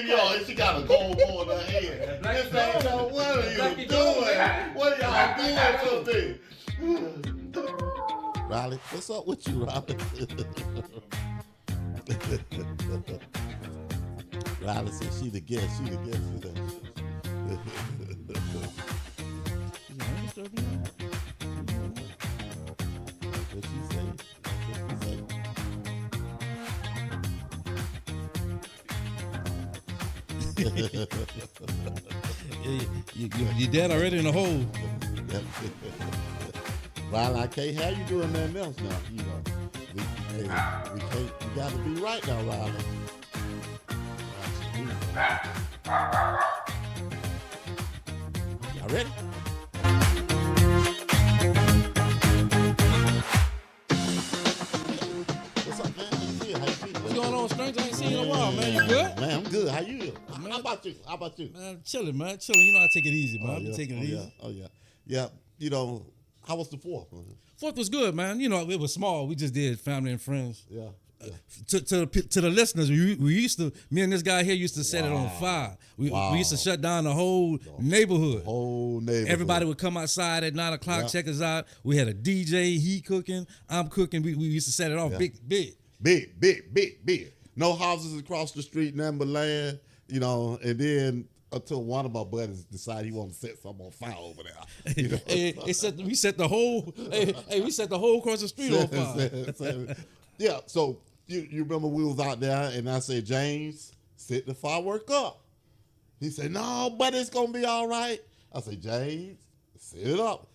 Yo, she got a gold on her head. This ain't no, what are you doing? What are y'all doing to me? Riley, what's up with you, Riley? Riley said she the guest today. What she say? Your dad already in the hole. Riley, I can't have you doing nothing else now. You know, we can't. You got to be right now, Riley. Y'all ready? What's up, man? How you feel? What's going on, stranger? I ain't seen you in a while, man. You good? Man, I'm good. How you? How about you? Man, chilling, man. Chilling. You know I take it easy, man. I've been taking it easy. Yeah. You know, how was the 4th? 4th was good, man. You know, it was small. We just did family and friends. Yeah. To the listeners, we used to, me and this guy here used to set it on fire. We used to shut down the whole neighborhood. Everybody would come outside at 9 o'clock, check us out. We had a DJ, he cooking, I'm cooking. We used to set it off big. No houses across the street, nothing but land, you know, and then until one of my buddies decided he wanted to set something on fire over there. You know? we set the whole across the street on fire. Yeah, so you remember we was out there and I said, James, set the firework up. He said, no, but it's going to be all right. I said, James, set it up.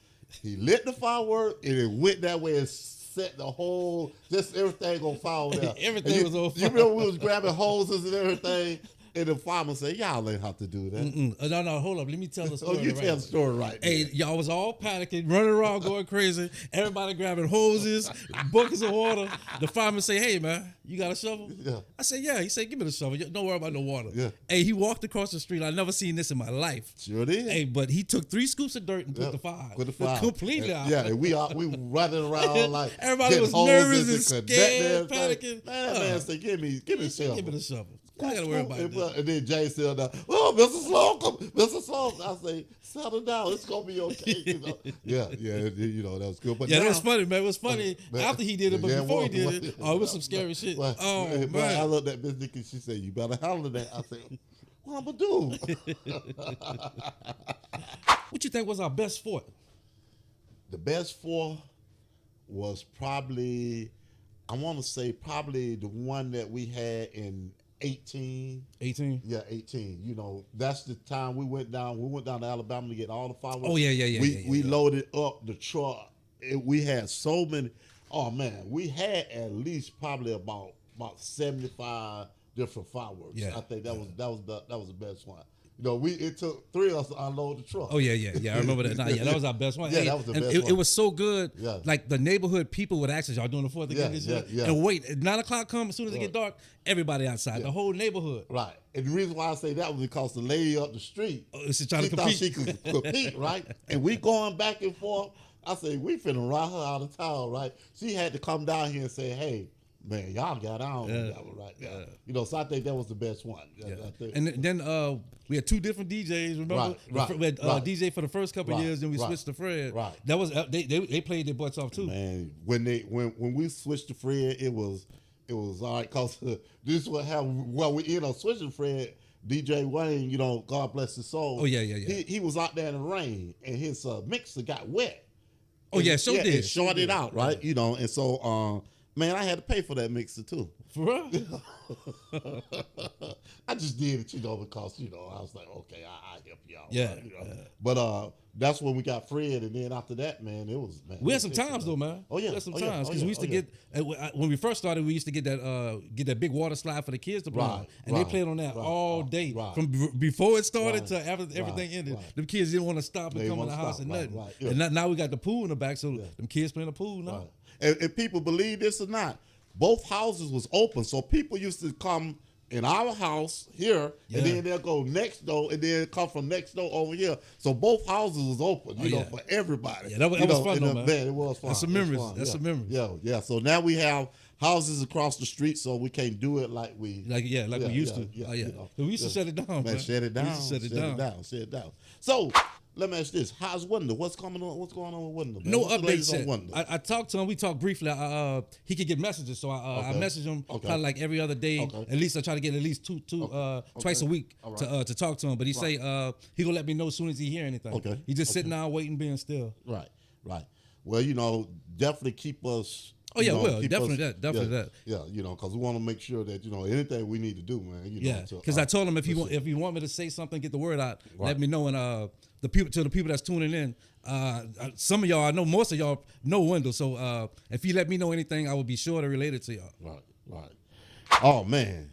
He lit the firework and it went that way and set the whole, just everything on fire over there. Everything was on fire. You remember we was grabbing hoses and everything? And the fireman said, y'all ain't have to do that. No, hold up. Let me tell the story. You tell the story right. Hey, y'all was all panicking, running around, going crazy. Everybody grabbing hoses, buckets of water. The fireman say, hey, man, you got a shovel? Yeah. I said, yeah. He said, give me the shovel. Don't worry about no water. Yeah. Hey, he walked across the street. I never seen this in my life. Sure did. Hey, but he took 3 scoops of dirt and put the fire. Put the fire. Completely out. Yeah, and we running around like everybody was nervous and scared, panicking. Man said, give me the shovel. Give me the shovel. I gotta worry about that. And then Jay said, "Oh, Mr. Slocum, Mr. Slocum." I say, "Settle down. It's gonna be okay." You know? Yeah. You know that was good. But yeah, now, that was funny, man. It was funny after he did it, but before he did it, it was some scary shit. But I looked at Miss Nikki. She said, "You better handle that." I said, "What I'm gonna do?" What you think was our best fort? The best 4 was probably, I want to say, probably the one that we had in 18. 18? Yeah, 18. You know, that's the time we went down to Alabama to get all the fireworks. Oh, yeah. We loaded up the truck. We had so many. Oh, man. We had at least probably about 75 different fireworks. Yeah. I think that was the best one. You know, it took 3 of us to unload the truck. Oh, yeah. I remember that. That was our best one. Yeah, that was the best one. It was so good. Yeah. Like, the neighborhood people would ask us, y'all doing the 4th again this year? Yeah. And wait, at 9 o'clock come, as soon as it get dark, everybody outside, the whole neighborhood. Right. And the reason why I say that was because the lady up the street, she trying to compete. thought she could compete, right? And we going back and forth. I said, we finna ride her out of town, right? She had to come down here and say, hey, man, y'all got on that one right now. You know, so I think that was the best one. And then we had 2 different DJs, remember? We had DJ for the first couple of years, then we switched to Fred. Right. That was they played their butts off too. Man, when we switched to Fred, it was all right, cause this is what happened. Well, we ended up switching Fred. DJ Wayne, you know, God bless his soul. Oh yeah. He was out there in the rain, and his mixer got wet. Oh yeah, did. It shorted out, right? Yeah. You know, and so man, I had to pay for that mixer too. For real? I just did it, you know, because, you know, I was like, okay, I'll help you out. Yeah. Right, you know? But that's when we got Fred, and then after that, man, it was, man. We had some times though, man. Oh yeah. We had some times because we used to get when we first started, we used to get that big water slide for the kids to play on, and they played on that all day from before it started to after everything ended. Them kids didn't want to stop and come in the house and nothing. And now we got the pool in the back, so them kids playing the pool now. And people believe this or not, both houses was open, so people used to come in our house here, and then they'll go next door, and then come from next door over here. So both houses was open, you know, for everybody. Yeah, that was fun, though, man. It was fun. That's some memories. That's some memories. Yeah. So now we have houses across the street, so we can't do it like we used to. We used to shut it down, man. Shut it down. Shut it down. So let me ask this: how's Wonder? What's coming on? What's going on with Wonder? Man? No What's updates yet. I talked to him. We talked briefly. He could get messages, so I message him probably like every other day. At least I try to get at least twice a week to talk to him. But he say he gonna let me know as soon as he hear anything. Okay. He just sitting down waiting, being still. Right. Well, definitely keep us. Oh yeah, definitely that. Yeah, because we want to make sure that anything we need to do, man. Because I told him if you want me to say something, get the word out, let me know. And the people that's tuning in, some of y'all, I know most of y'all know Wendell. So if you let me know anything, I will be sure to relate it to y'all. Right. Oh man,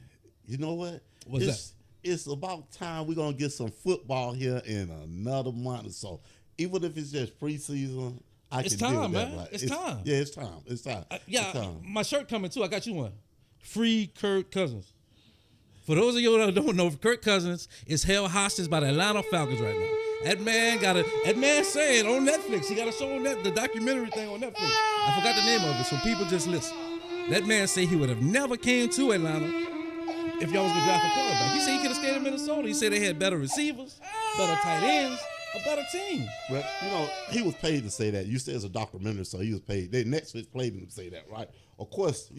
you know what? What's that? It's about time we're gonna get some football here in another month or so. Even if it's just preseason. It's time, man. Right. It's time. Yeah, it's time. It's time. My shirt coming too. I got you one. Free Kirk Cousins. For those of you that don't know, Kirk Cousins is held hostage by the Atlanta Falcons right now. That man saying on Netflix, he got a show on the documentary thing on Netflix. I forgot the name of it, so people just listen. That man say he would have never came to Atlanta if y'all was gonna draft a quarterback. He said he could have stayed in Minnesota. He said they had better receivers, better tight ends. A better team. But, he was paid to say that. You said it's a documentary, so he was paid. Netflix paid him to say that, right? Of course,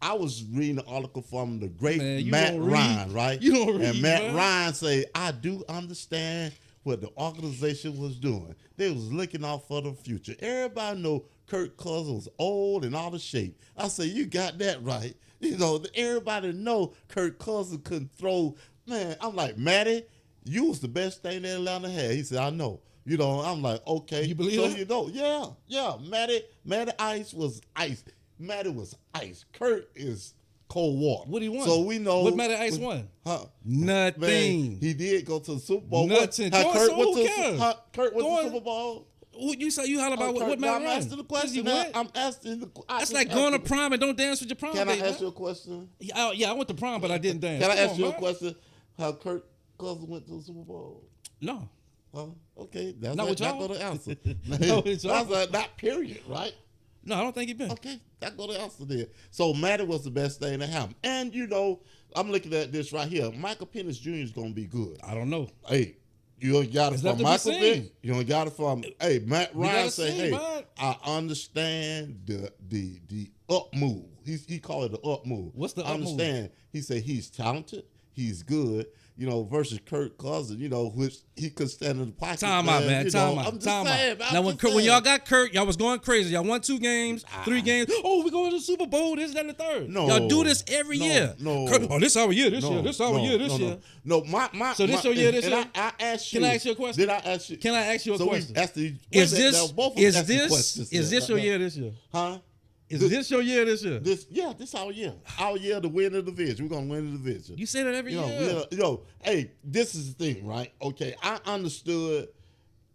I was reading an article from the great Matt Ryan, right? You don't read, and Matt Ryan say, I do understand what the organization was doing. They was looking out for the future. Everybody know Kirk Cousins was old and out of shape. I say, you got that right. Everybody know Kirk Cousins couldn't throw. Man, I'm like, Matty, you was the best thing that Atlanta had. He said, I know. I'm like, okay. You believe that? Yeah. Matty Ice was ice. Matty was ice. Kurt is cold water. What he won? So we know. What Matty Ice won? Nothing. Man, he did go to the Super Bowl. Nothing. Kurt went to the Super Bowl. You holler about what Matt Ryan? I'm asking the question. I'm asking the question. That's like going to prom and don't dance with your prom. Can I ask you a question? Yeah, I went to prom, but I didn't dance. Can I ask you a question? How Kirk Cousins went to the Super Bowl? No. Okay. That's not not go to answer. That's not period, right? No, I don't think he been. Okay, that go to answer there. So Matty was the best thing to happen. And I'm looking at this right here. Michael Penix Jr. is gonna be good. I don't know. Hey, you only got it from Michael Penix. You only got it from Matt Ryan say, hey, I understand the up move. He called it the up move. What's the up move? I understand. He said he's talented, he's good. Versus Kirk Cousins, which he could stand in the pocket. Time out, man. Time out. Now, when y'all got Kirk, y'all was going crazy. Y'all won 2 games, 3 games. Oh, we going to the Super Bowl. This, that, and the third. No, y'all do this every year. No. Kirk, this our year. This year. This our year. This year. No, So this your year. This year. I asked you. Can I ask you a question? Did I ask you? Can I ask you a question? Is this your year this year? Huh? Is this your year this year? This our year. Our year to win the division. We're gonna win the division. You say that every year. Hey, this is the thing, right? Okay, I understood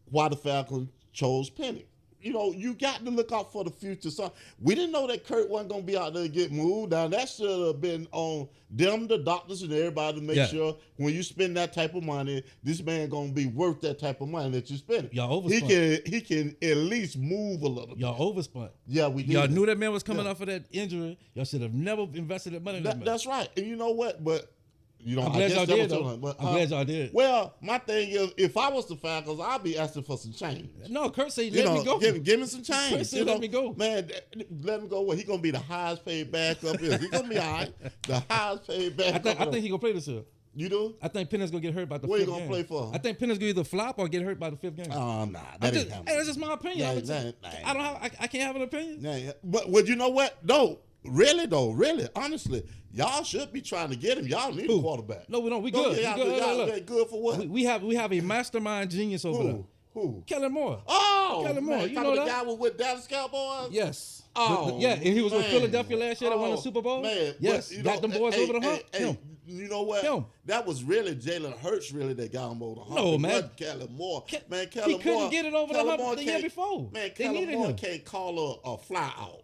why the Falcons chose Penix. You got to look out for the future. So we didn't know that Kurt wasn't gonna be out there to get moved. Now that should have been on them, the doctors, and everybody to make sure when you spend that type of money, this man gonna be worth that type of money that you spend. Y'all overspent. He can at least move a little bit. Y'all overspent. Yeah, we did. Y'all knew that man was coming off of that injury. Y'all should have never invested that money in that man. That's right. And you know what? But I'm glad y'all did, though. I'm glad y'all did. Well, my thing is, if I was the Falcons, I'd be asking for some change. No, Kurt said, let me go. Give me some change. Kurt said, let me go. Man, let him go. What? He going to be the highest paid backup. He's going to be all right. The highest paid backup. I think he going to play this year. You do? I think Penix going to get hurt by the 5th game. What you going to play for? I think Penix going to either flop or get hurt by the 5th game. Oh, nah. That ain't happening. Hey, that's just my opinion. I can't have an opinion. But you know what? No. Really, honestly, y'all should be trying to get him. Y'all need a quarterback. No, we don't. We good. Y'all good for what? We have a mastermind genius over there. Who? Kellen Moore. Oh, Kellen Moore. Man, you know that? The guy was with Dallas Cowboys? Yes. Oh, and he was with Philadelphia last year that won the Super Bowl? Man. Yes. Got them boys over the hump? Him. You know what? Him. That was really Jalen Hurts that got him over the hump. No, man. Kellen Moore. He couldn't get it over the hump the year before. Man, Kellen Moore can't call a fly out.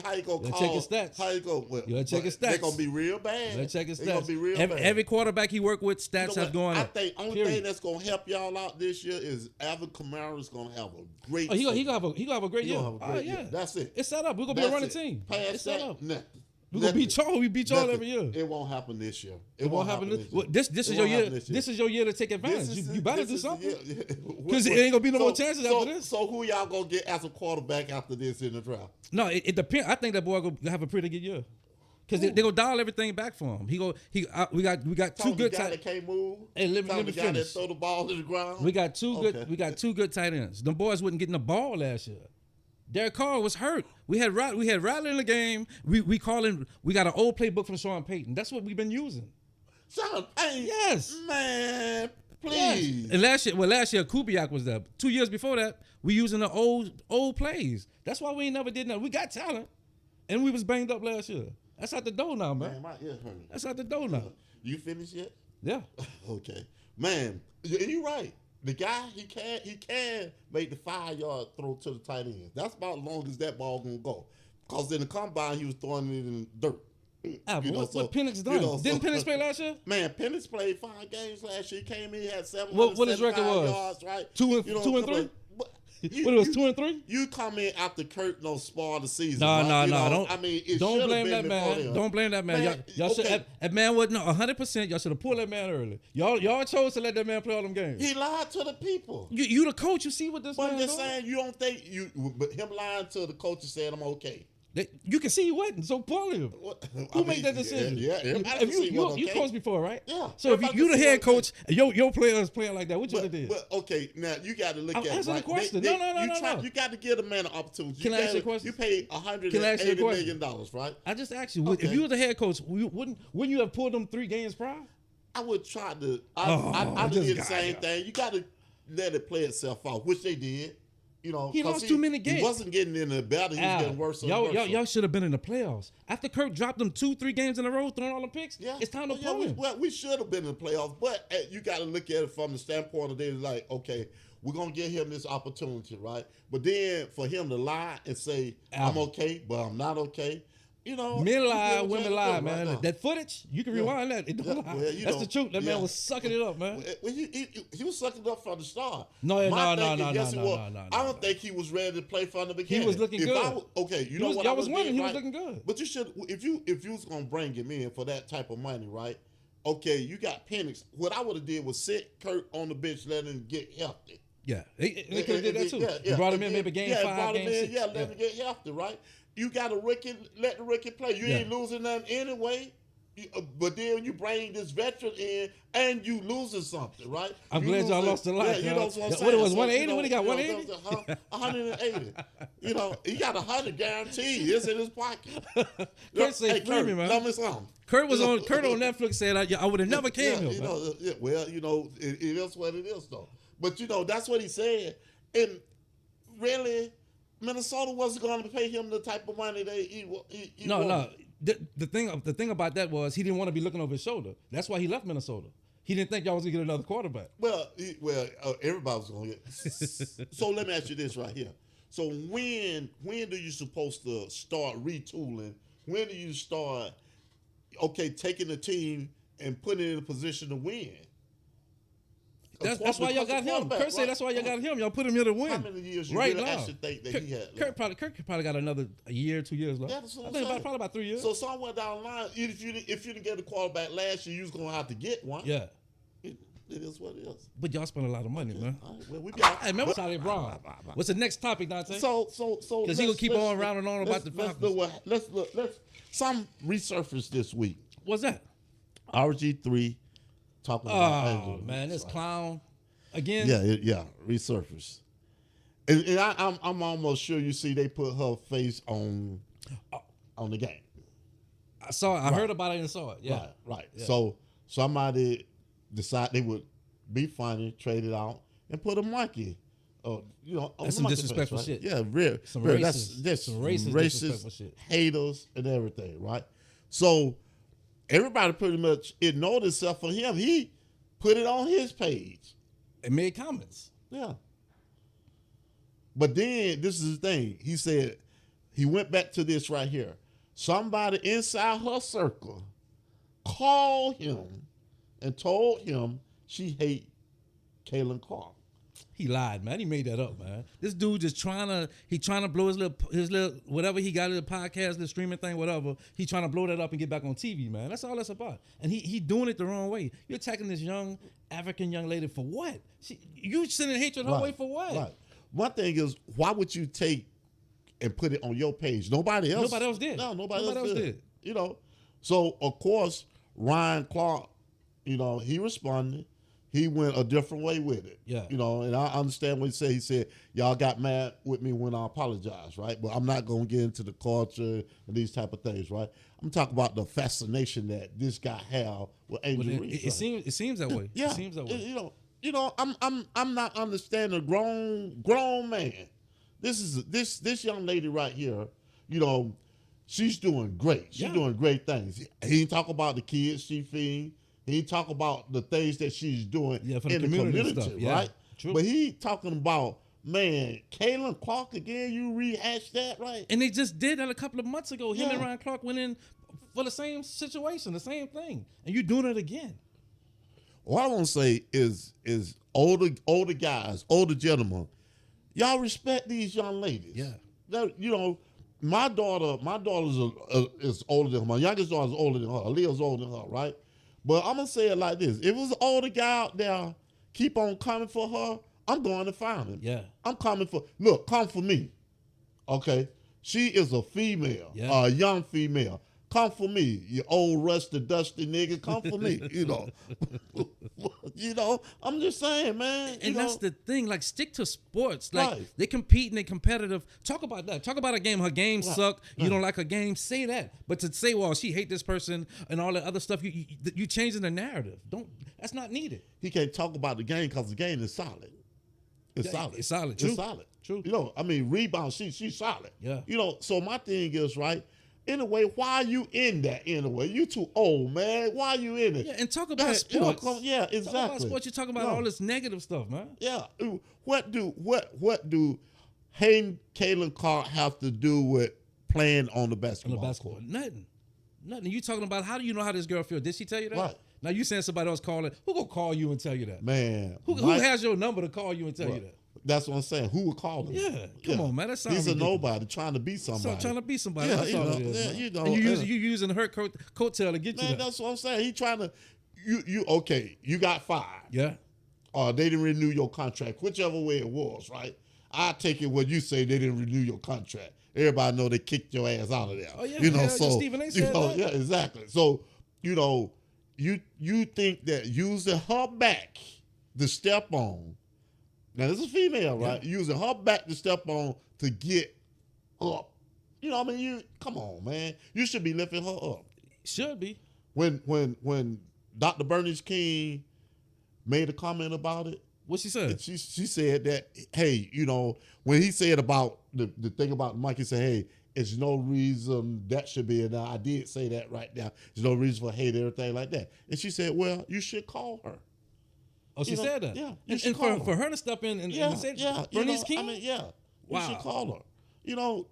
How you gonna call? Check his stats. How you go? Well, you check his stats. They're gonna be real bad. You check his stats. They're gonna be real bad. Every quarterback he worked with, stats have gone up. I think only thing that's gonna help y'all out this year is Alvin Kamara's gonna have a great. He gonna have a great year. Yeah, that's it. It's set up. We're gonna be a running team. It's set up. We're gonna beat y'all. We beat y'all every year. It won't happen this year. It won't happen this year. This is your year. This is your year to take advantage. You better do something. Because it ain't gonna be no more chances after this. So who y'all gonna get as a quarterback after this in the draft? No, it depends. I think that boy gonna have a pretty good year. Because they gonna dial everything back for him. We got two good tight ends. Can't move. Hey, let me finish. That throw the ball to the ground. We got two good tight ends. Them boys wasn't getting the ball last year. Derek Carr was hurt. We had Riley in the game. We got an old playbook from Sean Payton. That's what we've been using. Sean Payton? Yes. Man, please. Yes. And last year Kubiak was there. 2 years before that, we using the old plays. That's why we ain't never did nothing. We got talent. And we was banged up last year. That's out the door now, man. My ear hurting. That's out the door now. You finished yet? Yeah. Okay. Man, and you're right. The guy, he can make the 5-yard throw to the tight end. That's about as long as that ball gonna go. Because in the combine, he was throwing it in the dirt. What Penix done? Didn't Penix play last year? Man, Penix played 5 games last year. He came in, he had 775 what his record was? yards, right? 2 and 3? What it was 2 and 3? You come in after Kirk spoil the season. No. Don't blame that man. Don't blame that man. Y'all should. That man wasn't 100%. Y'all should have pulled that man early. Y'all chose to let that man play all them games. He lied to the people. You the coach. You see what this man doing? But I'm just doing? saying, you don't think but him lying to the coach and saying I'm okay. You can see he wasn't, so pull him. Who made that decision? Yeah. You coached before, right? Yeah. So if you the head coach, and your players playing like that, what you do? But okay, now you got to look at answer the question. No. You got to give the man an opportunity. Can I ask you a question? You paid $180 million, right? I just asked you, if you were the head coach, wouldn't you have pulled them 3 games prior? I would try to. I did the same thing. You got to let it play itself out, which they did. He lost too many games. He wasn't getting in the battle. He was getting worse and worse. Y'all should have been in the playoffs. After Kirk dropped them 2-3 games in a row, throwing all the picks, it's time to pull him. We should have been in the playoffs, but you got to look at it from the standpoint of they like, okay, we're going to give him this opportunity, right? But then for him to lie and say, I'm okay, but I'm not okay, men lie, women lie, man. Right, that footage, you can rewind that. It don't lie. Well, that's the truth. That man was sucking it up, man. Well, he was sucking it up from the start. No. I don't think he was ready to play from the beginning. He was looking good. Y'all was winning. He was looking good. But you should, if you was gonna bring him in for that type of money, right? Okay, you got Penix. What I would have did was sit Kirk on the bench, let him get healthy. Yeah, they could have did that too. Yeah. Brought him in maybe game 5, game 6. Let him get healthy, right? You got a rookie, let the rookie play. You ain't losing nothing anyway. But then you bring this veteran in and you losing something, right? I'm glad y'all lost a lot. Yeah, what it was, 180? What he got, 180? 180. He got 100 guaranteed. It's in his pocket. Kurt said, free me, man. Tell me something. Kurt on Netflix said, I would have never came here. It is what it is, though. But, that's what he said. And really, Minnesota wasn't going to pay him the type of money he No. The thing about that was he didn't want to be looking over his shoulder. That's why he left Minnesota. He didn't think y'all was going to get another quarterback. Well, everybody was going to get. So let me ask you this right here. So when do you supposed to start retooling? When do you start, taking the team and putting it in a position to win? That's why y'all got him. Kurt said that's why y'all got him. Y'all put him here to win. How many years you really actually think that he had? Kirk probably got another year, 2 years left. Yeah, that's what I'm saying. Probably about 3 years. So somewhere down the line, if you didn't get a quarterback last year, you was gonna have to get one. Yeah. It is what it is. But y'all spent a lot of money, man. Well, we hey, remember Charlie Brown? What's the next topic, Dante? So because he gonna keep on round and on about the Falcons. Let's look. Some resurfaced this week. What's that? RG3 talking about Angel Reese. Man, this clown again. Yeah, resurfaced. And I'm almost sure you see they put her face on the game. I heard about it and saw it. Yeah, right. Yeah. So somebody decided they would be funny, trade it out, and put a monkey. That's some disrespectful shit. Yeah, real. Some real. Racist, that's some racist disrespectful shit. Haters and everything, right? So everybody pretty much ignored itself for him. He put it on his page and made comments. Yeah. But then this is the thing. He said he went back to this right here. Somebody inside her circle called him and told him she hate Kaylin Clark. He lied, man. He made that up, man. This dude just trying to blow his little whatever he got in the podcast, the streaming thing, whatever. He trying to blow that up and get back on TV, man. That's all that's about. And he doing it the wrong way. You're attacking this young African young lady for what? You sending hatred her way for what? Right. One thing is, why would you take and put it on your page? Nobody else did. No, nobody else did. You know. So of course, Ryan Clark, you know, he responded. He went a different way with it. Yeah. You know, and I understand what he said. He said, y'all got mad with me when I apologized, right? But I'm not going to get into the culture and these type of things, right? I'm talking about the fascination that this guy have with Angel Reese. It seems that way. Yeah. It seems that way. You know, I'm not understanding a grown man. This young lady right here, you know, she's doing great. She's doing great things. He ain't talk about the kids she feed. He talk about the things that she's doing for in the community, stuff. right? True. But he talking about, man, Kaylin Clark again, you rehashed that, right? And they just did that a couple of months ago. Him and Ryan Clark went in for the same situation, the same thing. And you doing it again. What I want to say is older guys, older gentlemen, y'all respect these young ladies. Yeah. You know, my daughter is older than her. My youngest daughter is older than her. Aaliyah's older than her, right? But I'm going to say it like this. If it was an older guy out there, keep on coming for her, I'm going to find him. Yeah. I'm coming for, look, come for me. Okay? She is a female, a young female. Come for me, you old rusty, dusty nigga. Come for me, you know. You know, I'm just saying, man. And that's the thing. Like, stick to sports. Like, they compete and they competitive. Talk about that. Talk about a game. Her game sucked. You don't like her game. Say that. But to say, well, she hate this person and all that other stuff, you changing the narrative. That's not needed. He can't talk about the game because the game is solid. It's solid. It's solid. True. It's solid. True. You know, I mean, rebound. She's solid. Yeah. You know, so my thing is, right. In a way, why are you in that? In a way, you too old, man. Why are you in it? Yeah, and talk about sports. Yeah, exactly. Talk about sports. You talk about all this negative stuff, man. Yeah. What do hating Kaylin Clark have to do with playing on the basketball court? Nothing. You talking about how do you know how this girl feels? Did she tell you that? Right. Now you saying somebody else calling. Who gonna call you and tell you that? Man. Who has your number to call you and tell you that? That's what I'm saying. Who would call him? Yeah, come on, man. That sounds He's ridiculous. a nobody trying to be somebody. Trying to be somebody. Yeah, that's all it is. you know. And you using her coattail to get man, you there. that's what I'm saying. He trying to. You got fired. Yeah. Or they didn't renew your contract, whichever way it was, right? I take it what you say they didn't renew your contract. Everybody know they kicked your ass out of there. Oh yeah, you know. So Stephen A. said that. Yeah, exactly. So you know, you think that using her back to step on. Now, this is a female, right? Yeah. Using her back to step on to get up. You know what I mean? Come on, man. You should be lifting her up. Should be. When Dr. Bernice King made a comment about it, what she said? She said that, hey, you know, when he said about the thing about Mike, he said, hey, there's no reason that should be. And I did say that right now. There's no reason for hate, everything like that. And she said, well, you should call her. Oh, she said that? Yeah. And for her to step in and say, Bernice King? I mean, yeah. Wow. You should call her. You know,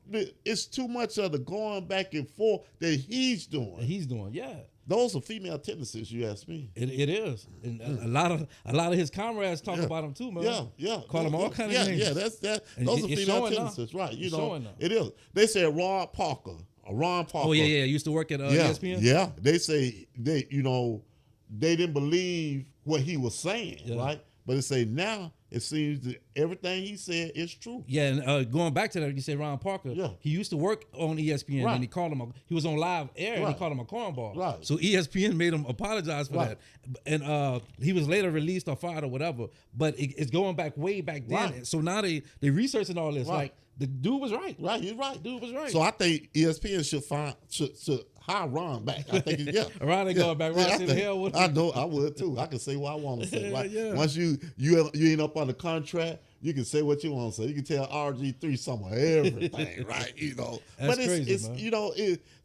it's too much of the going back and forth that he's doing. Yeah. Those are female tendencies, you ask me. It is. And a lot of his comrades talk about him too, man. Yeah. Call him all kind of names. Yeah, those are female tendencies, right. You know, it is. They said Ron Parker. Oh, yeah. Used to work at ESPN? Yeah. They say they didn't believe what he was saying, right? But they say now it seems that everything he said is true. Yeah, and going back to that, you said Ron Parker. Yeah. He used to work on ESPN, and he called him. He was on live air, and he called him a cornball. Right. So ESPN made him apologize for that, and he was later released or fired or whatever. But it's going back way back then. Right. So now they researching all this. Like the dude was right. Right, he's right. Dude was right. So I think ESPN should hire Ron back. I think Ron ain't going back. Ron said hell with him. I know, I would too. I can say what I want to say. Right? Once you ain't up on the contract, you can say what you want to say. You can tell RG3 some of everything, right? You know, that's but it's crazy, man. You know,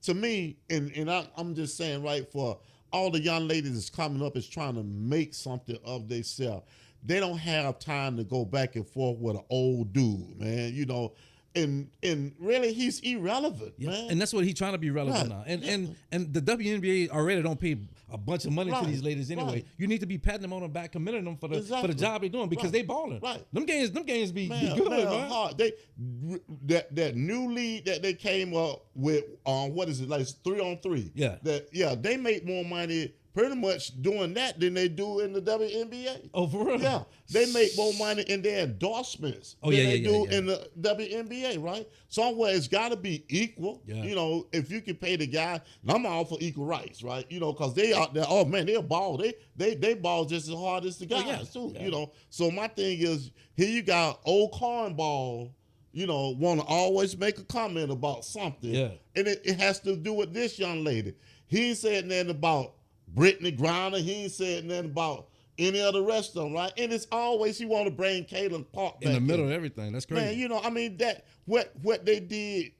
to me, and I'm just saying, right, for all the young ladies that's coming up is trying to make something of themselves. They don't have time to go back and forth with an old dude, man. You know, and really he's irrelevant, man. And that's what he's trying to be relevant now. And the WNBA already don't pay a bunch of money to these ladies anyway. Right. You need to be patting them on the back, commending them for the job they're doing because they balling. Right. Them games be good, man. Hard. That new league that they came up with what is it, like 3-on-3? Yeah. They make more money pretty much doing that than they do in the WNBA. Oh, for real? Yeah. They make more money in their endorsements than they do in the WNBA, right? Somewhere it's got to be equal. Yeah. You know, if you can pay the guy, and I'm all for equal rights, right? You know, because they out there, oh, man, they'll ball. They ball just as hard as the guys, too, you know. So my thing is, here you got old cornball, you know, want to always make a comment about something. Yeah. And it has to do with this young lady. He ain't said nothing about Brittany Griner, he ain't said nothing about any of the rest of them, right? And it's always he want to bring Caitlin Park back in the middle of everything. That's crazy. Man, you know, I mean that what they did a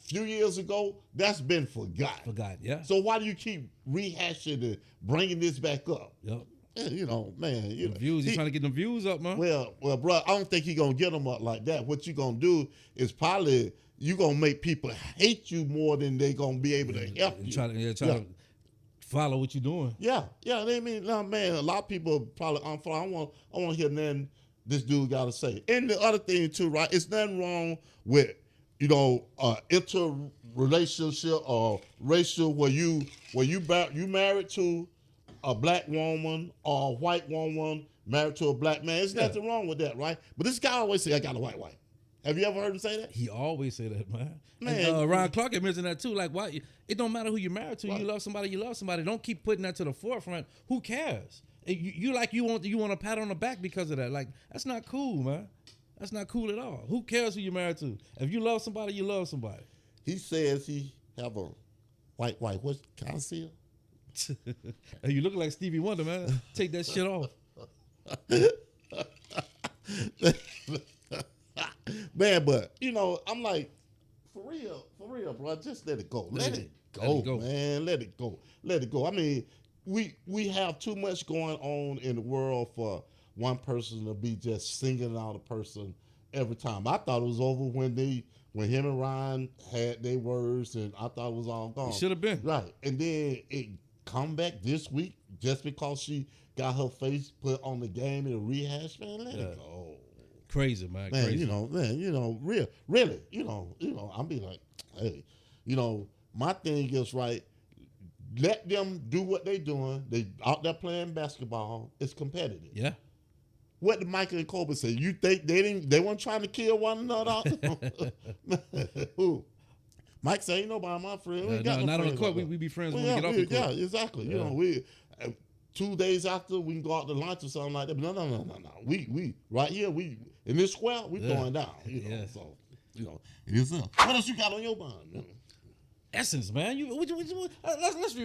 few years ago, that's been forgotten. Yeah. So why do you keep rehashing and bringing this back up? Yep. Yeah, you know, man. You know, views. He's trying to get them views up, man. Well, bro, I don't think he gonna get them up like that. What you gonna do is probably you gonna make people hate you more than they gonna be able to help you. Try to follow what you're doing. Yeah. I mean, no, man, a lot of people probably unfollow. I want to hear nothing this dude got to say. And the other thing too, right? It's nothing wrong with, you know, interrelationship or racial where you married to a black woman or a white woman married to a black man. There's nothing wrong with that, right? But this guy always say, I got a white wife. Have you ever heard him say that? He always say that, man. And Ron Clark had mentioned that too. Like, why? It don't matter who you're married to. Right. You love somebody. Don't keep putting that to the forefront. Who cares? You want a pat on the back because of that. Like, that's not cool, man. That's not cool at all. Who cares who you're married to? If you love somebody, you love somebody. He says he have a white wife. What can I see her? You look like Stevie Wonder, man. Take that shit off. Man, but you know, I'm like, for real, bro. Just let it go. Let it go, man. Let it go. I mean, we have too much going on in the world for one person to be just singling out a person every time. I thought it was over when him and Ryan had their words, and I thought it was all gone. It should have been right, and then it come back this week just because she got her face put on the game in a rehash. Man, let it go. Crazy, man. Crazy. You know, really, you know, I'm be like, hey, you know, my thing is right. Let them do what they doing. They out there playing basketball. It's competitive. Yeah. What did Michael and Kobe say? You think they weren't trying to kill one another? Who? Mike say, ain't nobody my friend. We got not on the court. We be friends when we get off the court. Yeah, exactly. Yeah. You know, 2 days after we can go out to lunch or something like that. But no. We right here, we in this square, we going down. You know, so you know, it is. What else you got on your mind? You know? Essence, man.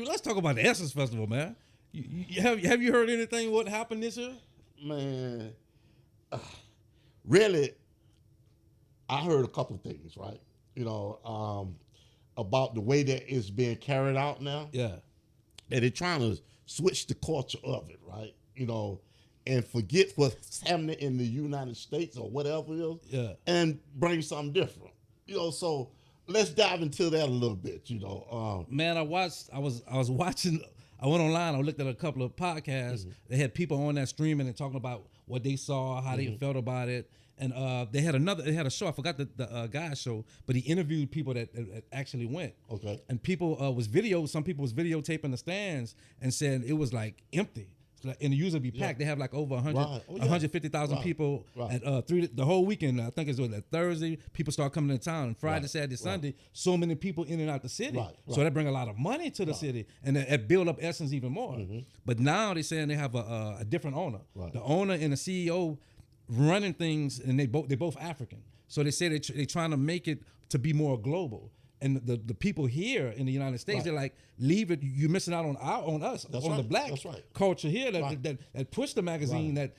Let's talk about the Essence Festival, man. Have you heard anything what happened this year? Man, really, I heard a couple of things, right? You know, about the way that it's being carried out now. Yeah, and they're trying to switch the culture of it, right? You know, and forget what's happening in the United States or whatever it is, and bring something different. You know, so let's dive into that a little bit. You know, man, I was watching. I went online. I looked at a couple of podcasts. Mm-hmm. They had people on that streaming and talking about what they saw, how they felt about it. And they had a show. I forgot the guy's show, but he interviewed people that actually went. Okay. And people some people was videotaping the stands and said it was like empty. And it usually be packed. They have like over 150,000 people at the whole weekend. I think it's that Thursday. People start coming to town. And Friday, Saturday, Sunday, so many people in and out the city. So that bring a lot of money to the city, and that build up Essence even more. Mm-hmm. But now they're saying they have a different owner. Right. The owner and the CEO running things, and they both African. So they say they're trying to make it to be more global. And the people here in the United States, they're like, leave it. You're missing out on us, on the black culture here that push the magazine. That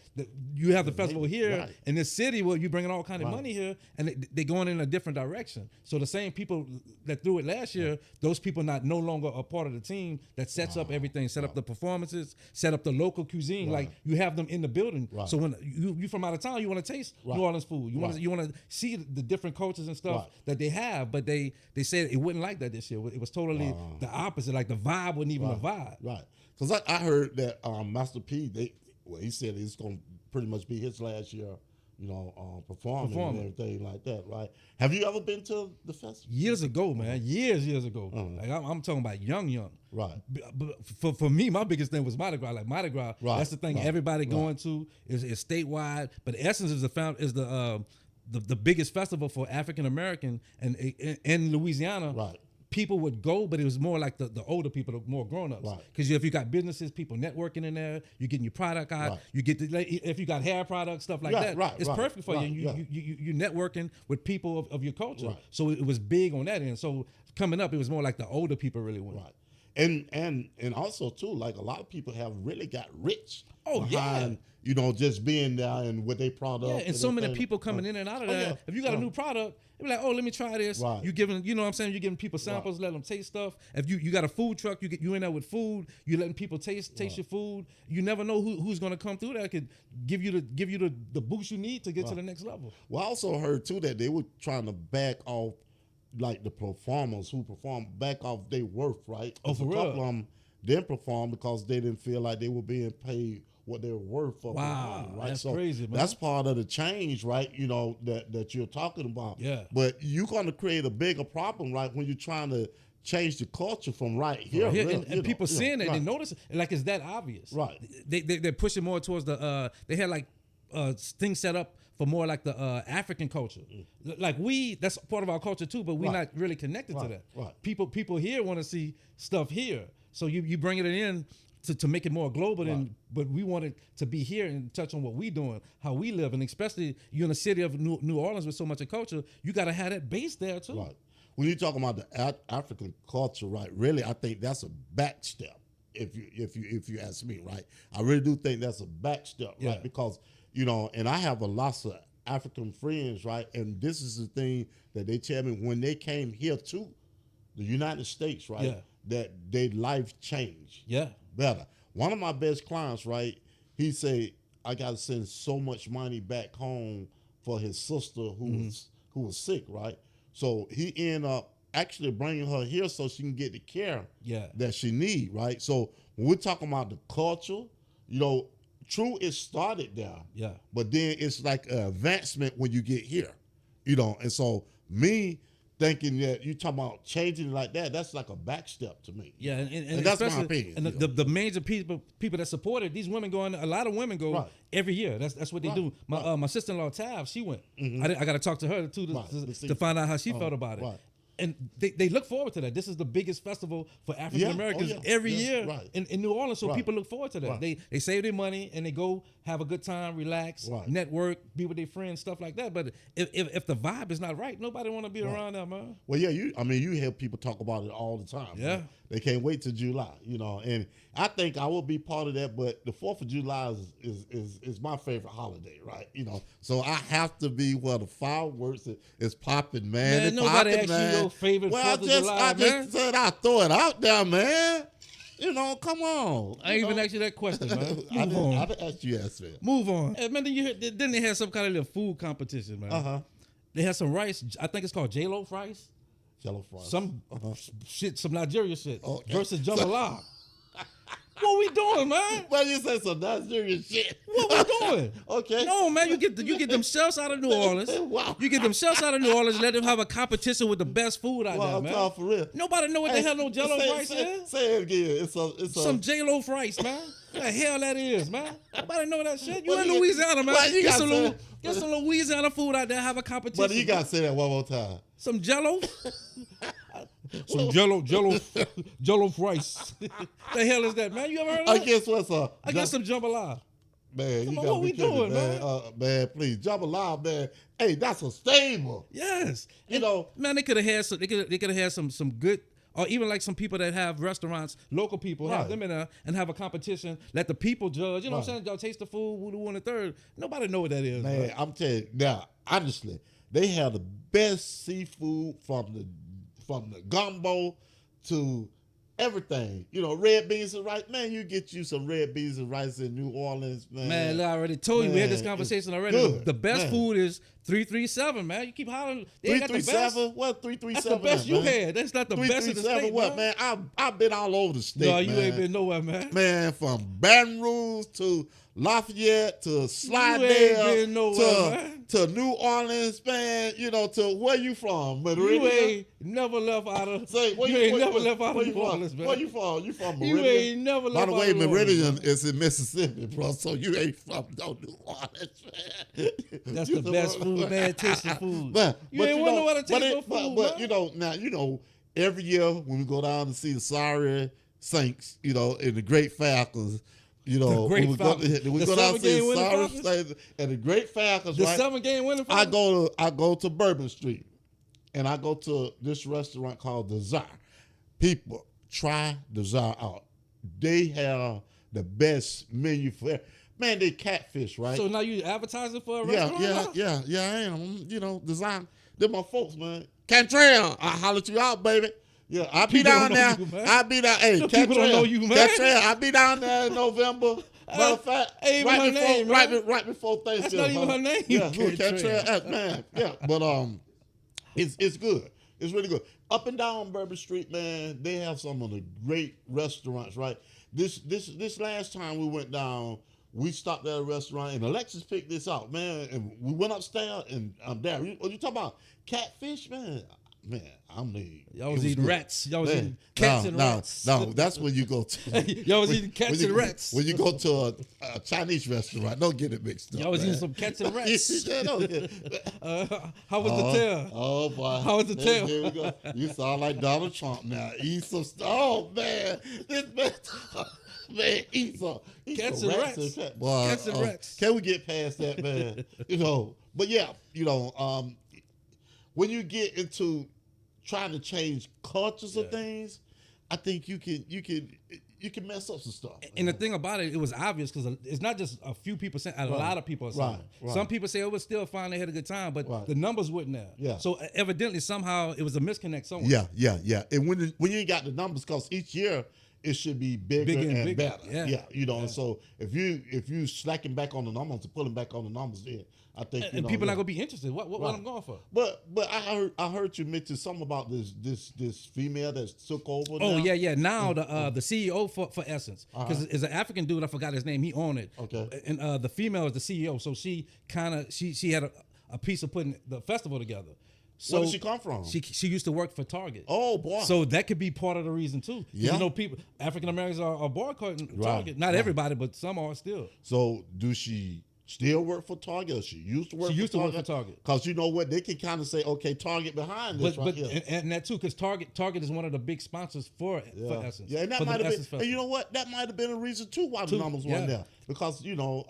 you have the festival here in this city where you're bringing all kind of money here, and they're going in a different direction. So the same people that threw it last year, those people no longer a part of the team that sets up everything, set up the performances, set up the local cuisine. Like you have them in the building. So when you from out of town, you want to taste New Orleans food. You want to see the different cultures and stuff that they have. But they said it wasn't like that this year. It was totally the opposite. Like the vibe wasn't even a vibe. Right. Because I heard that Master P, he said it's going to pretty much be his last year, performing and everything like that, right? Have you ever been to the festival? Years ago, man. Years ago. Like I'm talking about young. Right. But for me, my biggest thing was Mardi Gras. Like Mardi Gras, that's the thing everybody going to is statewide. But Essence is the biggest festival for African American and in Louisiana. Right. People would go, but it was more like the older people, the more grown-ups. Because if you got businesses, people networking in there, you're getting your product out. You get if you got hair products, stuff like that. It's perfect for you. You're networking with people of your culture. So it was big on that end. So coming up, it was more like the older people really went. And also too, like a lot of people have really got rich. Just being there and with their product. Yeah, and so many people coming in and out of there. If you got a new product, they be like, oh, let me try this. You giving, you know what I'm saying? You're giving people samples, let them taste stuff. If you got a food truck, you in there with food. You letting people taste your food. You never know who's going to come through that could give you the boost you need to get to the next level. Well, I also heard too that they were trying to back off like the performers who perform back off their worth, right? Oh, for real? A couple of them didn't perform because they didn't feel like they were being paid what they were worth for performing, right? That's crazy, man. That's part of the change, right? That you're talking about. Yeah. But you're going to create a bigger problem, right, when you're trying to change the culture from right here. And people seeing it, they notice it, like it's that obvious. Right. They're pushing more towards they had like things set up for more like the African culture. Like that's part of our culture too, but we're not really connected to that. Right. People here want to see stuff here. So you bring it in to make it more global, but we want it to be here and touch on what we doing, how we live, and especially you're in the city of New Orleans with so much of culture, you got to have that base there too. Right. When you're talking about the African culture, right, really, I think that's a back step. If you ask me, right, I really do think that's a back step, right, because and I have a lot of African friends, right, and this is the thing that they tell me when they came here to the United States, right, that their life changed. Better. One of my best clients, right, he said, I got to send so much money back home for his sister who was sick, right? So he ended up actually bringing her here so she can get the care that she need, right? So when we're talking about the culture, true, it started there. But then it's like an advancement when you get here, And so me thinking that you talking about changing it like that, that's like a back step to me. Yeah, and that's my opinion. And the major people that support it, these women a lot of women go every year. That's what they do. My sister-in-law Tav, she went. I got to talk to her too to find out how she felt about it. And they look forward to that. This is the biggest festival for African Americans every year in New Orleans. So people look forward to that. They save their money and they go have a good time, relax, network, be with their friends, stuff like that. But if the vibe is not right, nobody want to be around that, man. Well, yeah, you hear people talk about it all the time. Yeah. Man. They can't wait till July, and I think I will be part of that. But the 4th of July is my favorite holiday, right? So I have to be where the fireworks is popping, man. Man, nobody asked you your favorite 4th of July, I just said I throw it out there, man. Come on. I ain't even asked you that question, man. I didn't ask you that. Move on. Hey, man, then they had some kind of little food competition, man. They had some rice. I think it's called J-Lo rice. Jello fries. Some shit, some Nigeria shit versus jambalaya. What we doing, man? Well, you said some Nigerian shit. What we doing? Okay. No, man, you get them chefs out of New Orleans. Wow. You get them chefs out of New Orleans, let them have a competition with the best food out there, man. I'm for real. Nobody know what the hell no Jello rice is. Say it again. It's some J-Lo rice, man. What the hell that is, man? Nobody know that shit. You in Louisiana, man. Get some Louisiana food out there, have a competition. But you got to say that one more time. Some Jello? Some Jello rice. The hell is that, man? You ever heard of that? I guess what's up? I guess some jambalaya. Man, Come you on, gotta what be we kidding, doing, man. Man, please, Jambalaya, man. Hey, that's a stable. Yes. You know, man, they could have had some. They could have had some good, or even like some people that have restaurants, local people, have Right. them in there and have a competition. Let the people judge. You know what I'm Right. saying? Y'all taste the food. Who won the third? Nobody know what that is, man, man. I'm telling you now. Honestly, they have the best seafood from the gumbo to everything. You know, red beans and rice. Man, you get you some red beans and rice in New Orleans, man. Man, I already told you we had this Man, conversation it's already. good, The best man. food is 337, man. You keep hollering. They ain't got the best. 337? What That's 337? the best you man? had. That's not the best in the 337 state, what, man. I've been all over the state, No, you man. ain't been nowhere, man. Man, from Baton Rouge to Lafayette to Slidell been nowhere, man. to New Orleans, man. You know, to where you from? Meridian? You ain't never left out of. Say, you ain't never left out of New from? Orleans, man. Where you from? You from You Meridian? ain't never By left the out way, of New Orleans, Meridian man. is in Mississippi, bro. So you ain't from no New Orleans, man. That's You the know best what? food, man. Tasting food. Man, You ain't want nobody to taste no food, but man. you know, now every year when we go down to see the Sorry Saints, you know, and the Great Falcons, you know, great when we Falcons. go, we The go down to see 7-game the winning Sorry Falcons? Saints and the Great Falcons, The right? 7-game winning. Falcons? I go to Bourbon Street, and I go to this restaurant called the Czar. People, try the Czar out. They have the best menu for. Man, they catfish, right? So now you advertising for a Yeah, restaurant? now? I am. You know, design. They're my folks, man. Cantrell, I hollered you out, baby. Yeah, I'll be People down don't know there. you, man. I'll be down. Hey, Them people don't know you, man. Cantrell, I'll be down there in November. Matter of fact, ain't even her name, man. right before Thanksgiving. That's not even her name. Yeah, who, Cantrell. Cantrell, man. Yeah, but it's good. It's really good. Up and down Bourbon Street, man, they have some of the great restaurants, right? This last time we went down, we stopped at a restaurant, and Alexis picked this out, man. And we went upstairs, and Darryl, you talking about catfish, man? Man, I mean, Y'all was eating rats. Y'all was eating cats and rats. No, that's when you go to. Y'all was eating cats and rats. When you go to a Chinese restaurant, don't get it mixed up. Y'all was man. eating some cats and rats. Yeah, no, How was the tail? Oh boy, How was the tail? Here we go. You sound like Donald Trump now. Eat some stuff. Oh man, this man. Man, eat some Cats some and rats. rats. Boy, Cats and rats. Can we get past that, man? You know, but yeah, you know, when you get into trying to change cultures of things, I think you can mess up some stuff. And the thing about it, it was obvious because it's not just a few people saying, a lot of people are saying. Right. Some people say it was still fine, they had a good time, but the numbers weren't there. Yeah. So evidently, somehow, it was a misconnect somewhere. Yeah. And when you ain't got the numbers, because each year it should be bigger and bigger. Yeah. You know, and so if you slacking back on the numbers, pulling back on the numbers, then I think And people not gonna be interested. What I'm going for? But I heard you mention something about this female that's took over. Oh now. yeah. Now the CEO for Essence, because it's an African dude. I forgot his name. He owned it. Okay. And the female is the CEO. So she had a piece of putting the festival together. So where did she come from? She used to work for Target. Oh boy. So that could be part of the reason too. Yeah. You know, people African Americans are boycotting Target. Not everybody, but some are still. So do she still work for Target? Or she used to work. She for used to work for Target. Because you know what, they can kind of say, okay, Target behind this, But and that too, because Target is one of the big sponsors for Essence. Yeah, and that for the might have Essence been. And you know what? That might have been a reason too why the numbers weren't there. Because you know,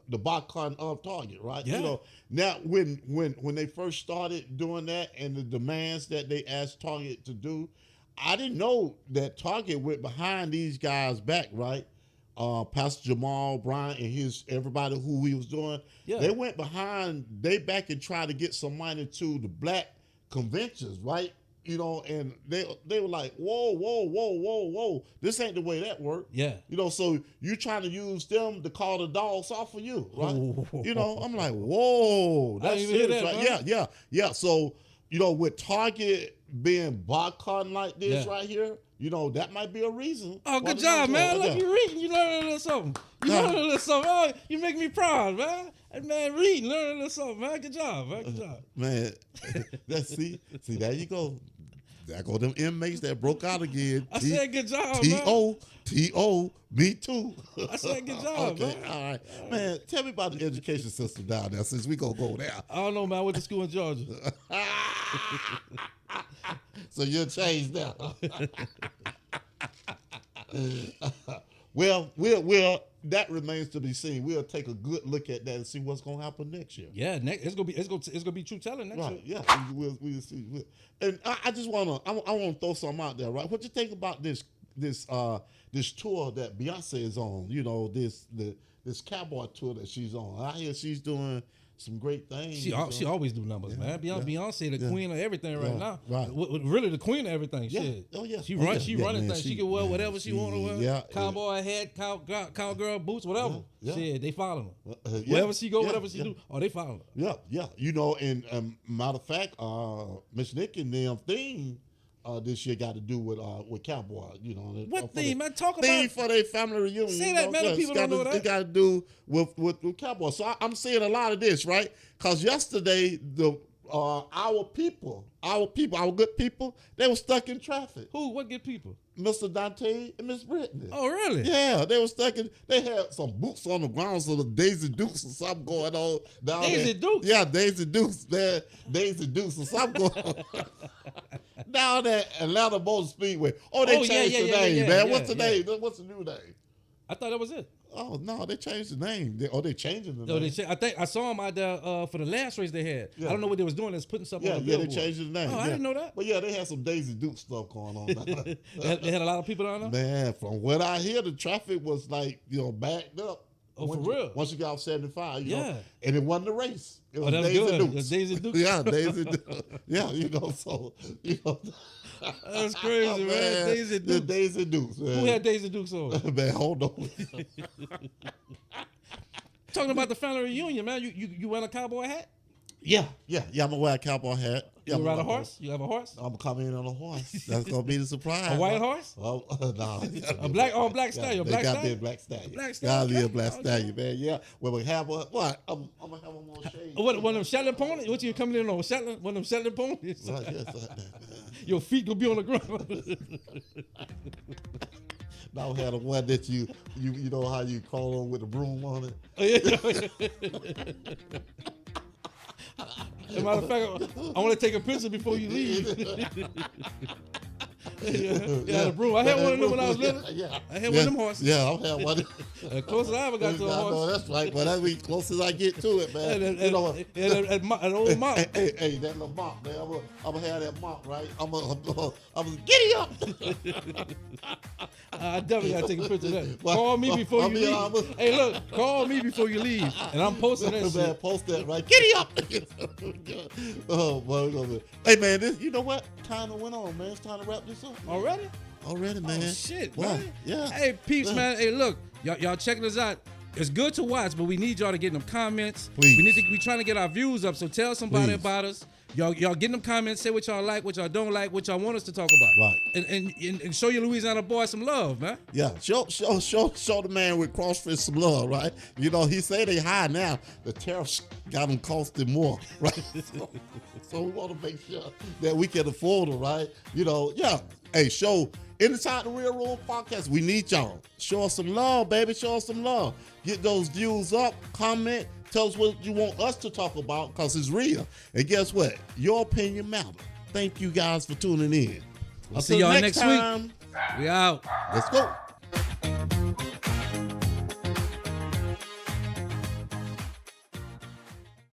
the boycott of Target, right? Yeah. You know, now when they first started doing that and the demands that they asked Target to do, I didn't know that Target went behind these guys back, right? Pastor Jamal Bryant and everybody who he was doing, they went behind, they back and tried to get some money to the black conventions, right? You know, and they were like, whoa, this ain't the way that worked. Yeah. You know, so you trying to use them to call the dogs off of you, right? You know, I'm like, whoa, that's serious, right? Yeah. So, you know, with Target being boycotting like this right here, you know, that might be a reason. Oh, good job, man. Look, you reading. You learning a little something. Oh, you make me proud, man. Man, reading, learning a little something, man. Good job, man. Good job. Man, see, there you go. There go them inmates that broke out again. I said good job, T.O., me too. I said good job, man. All right. Man, tell me about the education system down there since we gonna go there. I don't know, man. I went to school in Georgia. So you'll change now. Well, that remains to be seen. We'll take a good look at that and see what's going to happen next year. Yeah, it's gonna be true telling next year. Yeah, we'll see. And I just wanna throw something out there, right? What you think about this tour that Beyonce is on? You know, this cowboy tour that she's on. I hear she's doing some great things. She always do numbers, man. Beyonce, the queen of everything right now. Right. Really the queen of everything. Yeah. Shit. Oh yeah. She running things. She can wear whatever she want to wear. Yeah. Cowboy hat, cowgirl boots, whatever. Yeah. Shit, they follow her. Yeah. Wherever she go, whatever she do, they follow her. Yeah. You know, and matter of fact, Miss Nick and them theme this year got to do with cowboy. You know, what theme, man? Talk about theme for their family reunion. Say that, man. People don't know that. It got to do with cowboy. So I'm seeing a lot of this, right? Because yesterday our good people, they were stuck in traffic. Who? What good people? Mr. Dante and Miss Brittany. Oh, really? Yeah, they were stuck in. They had some boots on the ground, so the Daisy Dukes or something going on down there. Daisy Dukes? Yeah, Daisy Dukes. Daisy Dukes or something going on. Down at Atlanta Motor Speedway. Oh, they changed the name, man. What's the name? What's the new name? I thought that was it. Oh no, they changed the name. They changing the name. I think I saw them out there for the last race they had. Yeah. I don't know what they was doing. They was putting something on the billboard. They changed the name. Oh, I didn't know that. But yeah, they had some Daisy Duke stuff going on. They had a lot of people down there? Man, from what I hear, the traffic was like, backed up. Oh, for real? Once you got off 75, you know, and it wasn't the race. It was Daisy Dukes. It was Daisy Dukes. Yeah, Daisy Dukes. Yeah, so, That's crazy, man. Daisy Dukes. The Daisy Dukes, man. Who had Daisy Dukes on? Man, hold on. Talking about the family reunion, man. You wearing a cowboy hat? Yeah, I'm gonna wear a cowboy hat. You ride a horse? You have a horse? I'm coming in on a horse. That's gonna be the surprise. A white horse? Oh, no. A black stallion. They gotta be a black stallion. Gotta be a black stallion, man. Yeah. Well, we have what? I'm gonna have one more shade. One of them Shetland ponies? What you coming in on? Shetland? One of them Shetland ponies? Your feet gonna be on the ground. Now we had a one that you know how you crawl on with a broom on it. As a matter of fact, I want to take a picture before you leave. Yeah, the broom. I had one of them when I was little. Yeah. I had one of them horses. Yeah, I had one. The closest I ever got to a horse. No, that's right, but that's the closest I get to it, man. An old mop. Hey, that little mop, man. I'm gonna have that mop, right? I'm gonna giddy up. I definitely gotta take a picture of that. Call me before you leave. Hey, look, call me before you leave, and I'm posting that shit. Man, post that, right? Giddy up. Oh, boy. Hey, man, you know what? Time went on, man. It's time to wrap this up. Already, man. Oh, shit, what? Man. Yeah. Hey, peeps, man. Hey, look, y'all checking us out. It's good to watch, but we need y'all to get them comments. Please. We trying to get our views up, so tell somebody about us. Y'all get them comments, say what y'all like, what y'all don't like, what y'all want us to talk about. Right. And show your Louisiana boy some love, man. Yeah. Show the man with CrossFit some love, right? You know, he say they high now. The tariffs got him costing more, right? So we want to make sure that we can afford it, right? You know, yeah. Hey, Inside the Real Room Podcast, we need y'all. Show us some love, baby. Show us some love. Get those views up, comment, tell us what you want us to talk about, because it's real. And guess what? Your opinion matters. Thank you guys for tuning in. I'll see y'all next week. We out. Let's go.